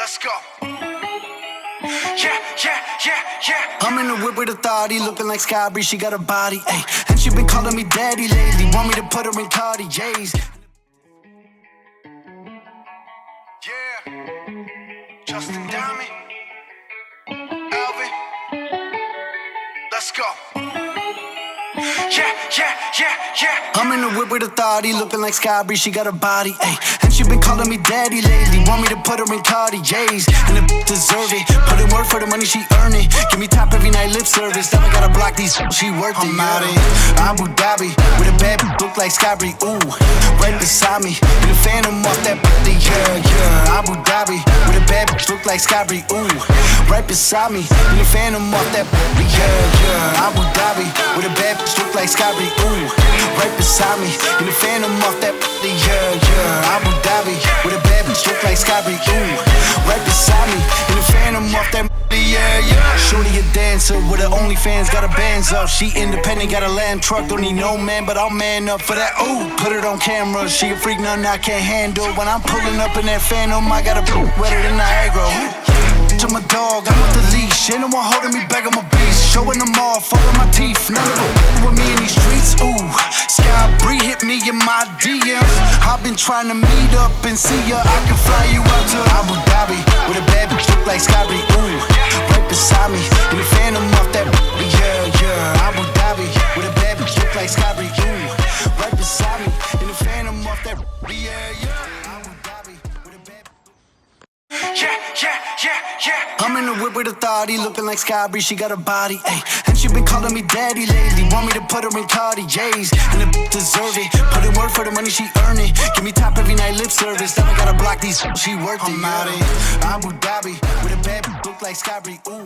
Let's go. Yeah, yeah, yeah, yeah. I'm in the whip with authority, looking like Sky Bree, she got a body, ayy. And she been calling me daddy lately, want me to put her in Cartiers. Yeah. Justin Diamond, Alvin. Let's go. Yeah, yeah, yeah, yeah. I'm in the whip with authority, looking like Sky Bree, she got a body, ayy. And she been calling me daddy lately, want me to put her in Cartiers. And the deserve it, put in work for the money she earn it. Give me top every night, lip service, now I gotta block these, she worth it. I'm out in Abu Dhabi, with a bad look like Sky Bree, ooh. Right beside me, in the phantom off that body, yeah, yeah. Abu Dhabi, with a bad look like Sky Bree, ooh. Right beside me, in the phantom off that body, yeah, yeah. Abu Dhabi, with a bad look like Sky Bree, ooh. Right beside me, in the phantom off that body, yeah, yeah. Abu Dhabi, with a bad look like Sky Bree, ooh. Right beside me, in the phantom off that body, yeah, yeah. Shorty a dancer with her OnlyFans, got her bands up. She independent, got a lamb truck, don't need no man, but I'll man up for that, ooh. Put it on camera, she a freak, nothing I can't handle. When I'm pulling up in that phantom, I got a poop wetter than Niagara. I'm a dog, I'm with the leash. Ain't no one holding me back, I'm a beast. Showing them all, fucking my teeth. None of them with me in these streets, ooh. Sky Bree hit me in my DMs. I've been trying to meet up and see ya. I can fly you out to Abu Dhabi with a bad bitch look like Sky Bree, ooh. Right beside me, in the phantom off that body, yeah, yeah. Abu Dhabi with a bad bitch look like Sky Bree, ooh. Right beside me, in the phantom off that body, yeah, yeah. Abu Dhabi with a bad. Yeah, yeah, yeah, yeah. I'm in the whip with authority, looking like Sky Bree, she got a body, ayy. And she been calling me daddy lately, want me to put her in Cartiers. And the deserve it, put in work for the money she earn it. Give me top every night, lip service, now I gotta block these, she worth it. I'm out in Abu Dhabi, with a bad look like Sky Bree, ooh.